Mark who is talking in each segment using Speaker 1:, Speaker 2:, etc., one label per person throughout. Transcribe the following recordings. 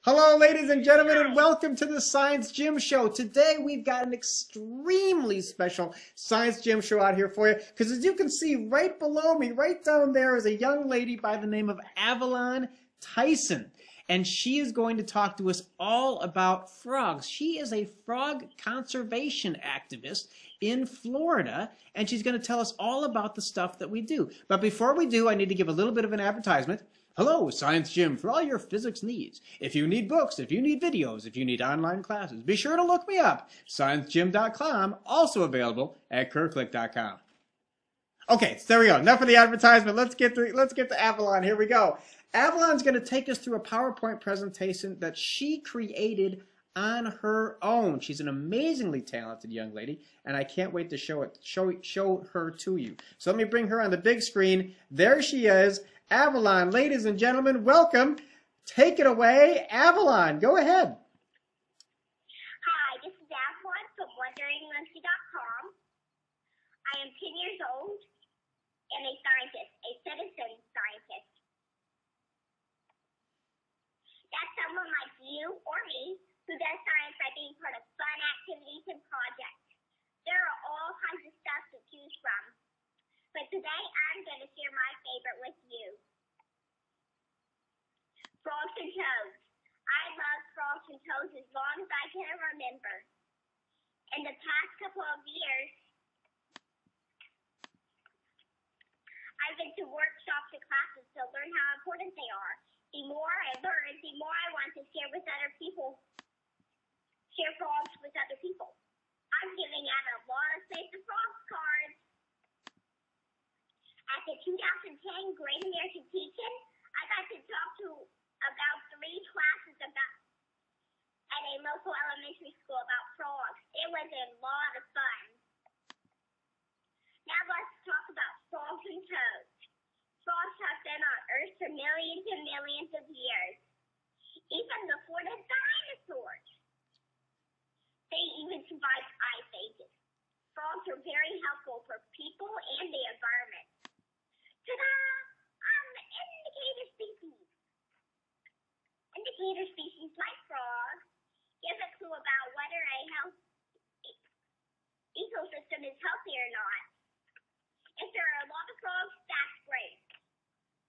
Speaker 1: Hello, ladies and gentlemen, and
Speaker 2: Hi.
Speaker 1: welcome to the Science Gym Show. Today, we've got an extremely special Science Gym Show out here for you, because as you can see right below me, right down there, is a young lady by the name of Avalon Tyson. And she is going to talk to us all about frogs. She is a frog conservation activist in Florida, and she's going to tell us all about the stuff that we do. But before we do, I need to give a little bit of an advertisement. Hello, Science Gym, for all your physics needs. If you need books, if you need videos, if you need online classes, be sure to look me up. ScienceGym.com, also available at Kirklick.com. Okay, so there we go. Enough of the advertisement. Let's get to Avalon. Here we go. Avalon's going to take us through a PowerPoint presentation that she created on her own. She's an amazingly talented young lady, and I can't wait to show her to you. So let me bring her on the big screen. There she is. Avalon, ladies and gentlemen, welcome. Take it away, Avalon. Go ahead.
Speaker 2: Hi, this is Avalon from WonderingMonkey.com. I am 10 years old and a scientist, a citizen scientist. That's someone like you or me who does science by being part of fun activities and projects. There are all kinds of stuff to choose from. But today I'm going to share my favorite with you. Frogs and toads. I love frogs and toads as long as I can remember. In the past couple of years, I've been to workshops and classes to learn how important they are. The more I learn, the more I want to share with other people. Share frogs with other people. I'm giving out a lot of Save the Frogs cards. At the 2010 Great American Teach-In, I got to talk to about 3 classes at a local elementary school about frogs. It was a lot of fun. Now let's talk about frogs and toads. Frogs have been on Earth for millions and millions of years, even before the dinosaurs. They even survived ice ages. Frogs are very helpful for people and the environment. Ta-da! Indicator species. Indicator species like frogs give a clue about whether a ecosystem is healthy or not. If there are a lot of frogs, that's great.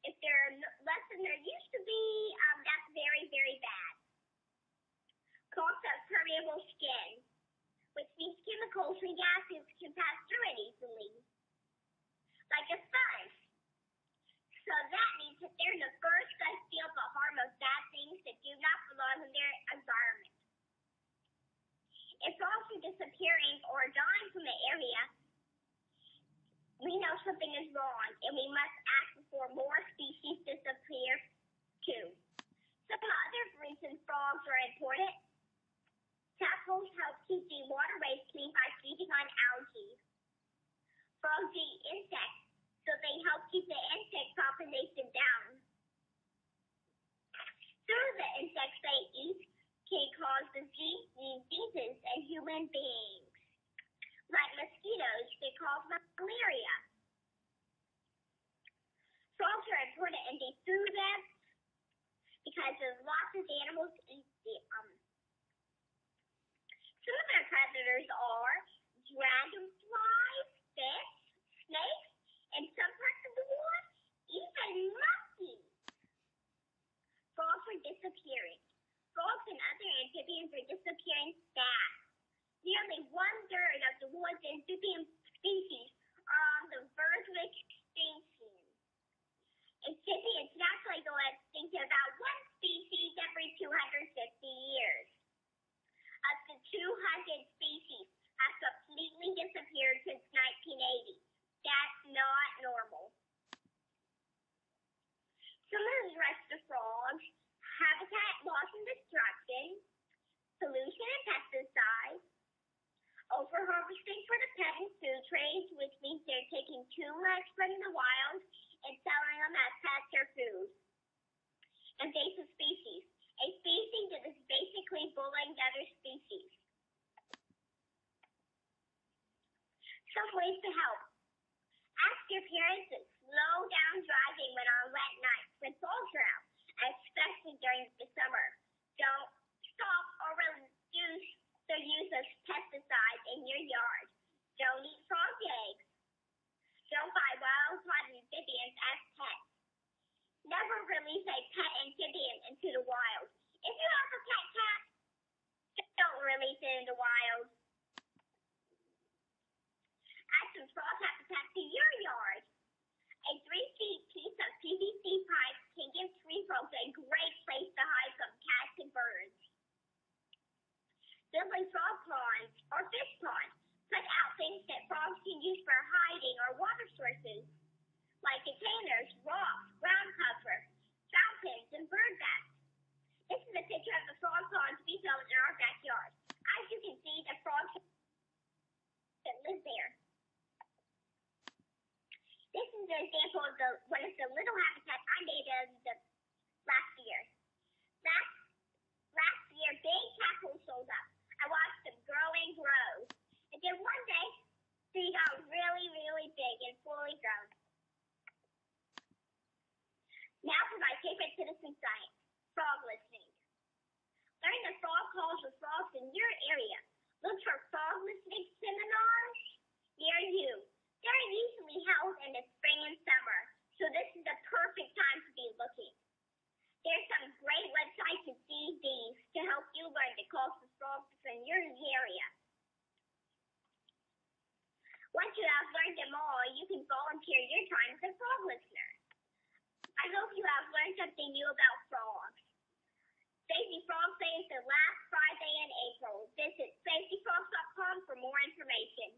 Speaker 2: If there are less than there used to be, that's very, very bad. Frogs have permeable skin, which means chemicals and gases can pass through it easily, like a sponge. So that means that they're the first to feel the harm of bad things that do not belong in their environment. If frogs are disappearing or dying from the area, we know something is wrong, and we must act before more species disappear too. Some other reasons frogs are important. Tadpoles help keep the waterways clean by feeding on algae. Frogs eat insects, so they help keep the insect population down. Some of the insects they eat can cause diseases in human beings, like mosquitoes that cause malaria. Frogs are important in the food web because lots of animals eat them. Some of their predators are dragonflies, fish, snakes, and some parts of the woods, even monkeys. Frogs are disappearing. Frogs and other amphibians are disappearing fast. Nearly 1/3 of the woods amphibian species are on the verge of extinction. Amphibians naturally go extinct about 1 species every 250 years. Up to 200 species have completely disappeared since 1980. That's not normal. Some of the rest of frogs: habitat loss and destruction, pollution and pesticides, over-harvesting for the pet and food trade, which means they're taking too much from the wild and selling them as pets or food, ponds we built in our backyard. As you can see, the frogs that live there. This is an example of one of the little habitats I made last year. Last year, big tadpoles showed up. I watched them grow and grow. And then one day, they got really, really big and fully grown. Now for my favorite citizen science, frog listening. Learn the frog calls of frogs in your area. Look for frog listening seminars near you. They're usually held in the spring and summer, so this is the perfect time to be looking. There's some great websites and CDs to help you learn the calls of frogs in your area. Once you have learned them all, you can volunteer your time as a frog listener. I hope you have learned something new about frogs. Safety Frog Day is the last Friday in April. Visit safetyfrogs.com for more information.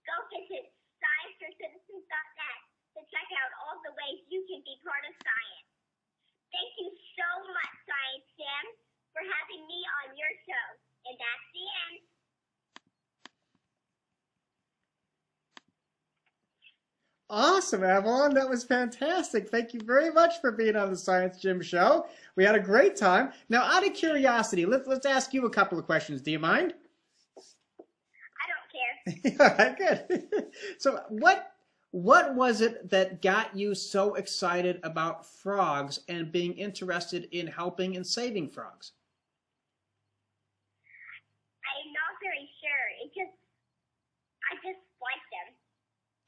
Speaker 2: Go visit scienceforcitizens.net to check out all the ways you can be part of science. Thank you so much, Science Jim, for having me on your show. And that's the end.
Speaker 1: Awesome, Avalon. That was fantastic. Thank you very much for being on the Science Gym Show. We had a great time. Now, out of curiosity, let's ask you a couple of questions. Do you mind?
Speaker 2: I don't care.
Speaker 1: All right, good. So what was it that got you so excited about frogs and being interested in helping and saving frogs?
Speaker 2: I'm not very sure. I just like them.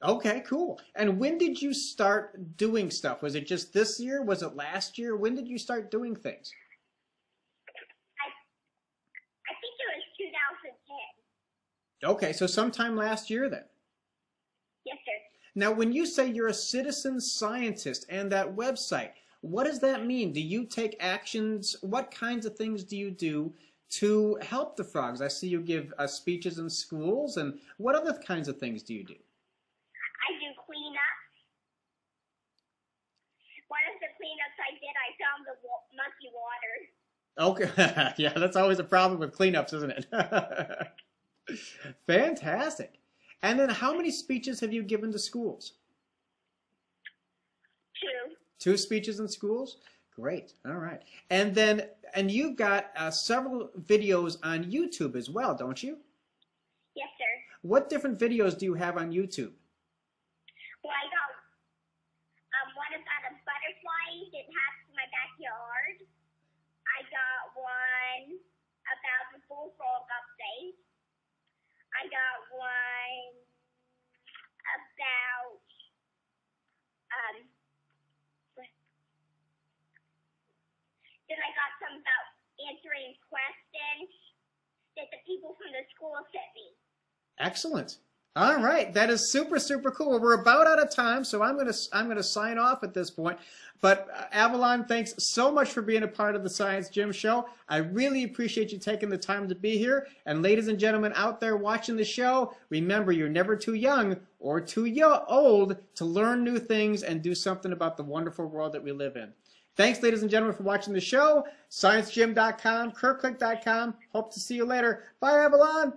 Speaker 1: Okay, cool. And when did you start doing stuff? Was it just this year? Was it last year? When did you start doing things?
Speaker 2: I think it was 2010.
Speaker 1: Okay, so sometime last year then.
Speaker 2: Yes, sir.
Speaker 1: Now, when you say you're a citizen scientist and that website, what does that mean? Do you take actions? What kinds of things do you do to help the frogs? I see you give speeches in schools, and what other kinds of things do you do?
Speaker 2: I do cleanups. One of the cleanups I did, I found the murky water.
Speaker 1: Okay, yeah, that's always a problem with cleanups, isn't it? Fantastic. And then how many speeches have you given to schools?
Speaker 2: 2.
Speaker 1: 2 speeches in schools? Great. All right. And you've got several videos on YouTube as well, don't you?
Speaker 2: Yes, sir.
Speaker 1: What different videos do you have on YouTube?
Speaker 2: Well, I got one about a butterfly that hatched in my backyard. I got one about the bullfrog update. I got one about then I got some about answering questions that the people from the school sent me.
Speaker 1: Excellent. All right, that is super, super cool. We're about out of time, so I'm gonna sign off at this point. But Avalon, thanks so much for being a part of the Science Gym Show. I really appreciate you taking the time to be here. And ladies and gentlemen out there watching the show, remember you're never too young or too old to learn new things and do something about the wonderful world that we live in. Thanks, ladies and gentlemen, for watching the show. ScienceGym.com, KirkClick.com. Hope to see you later. Bye, Avalon.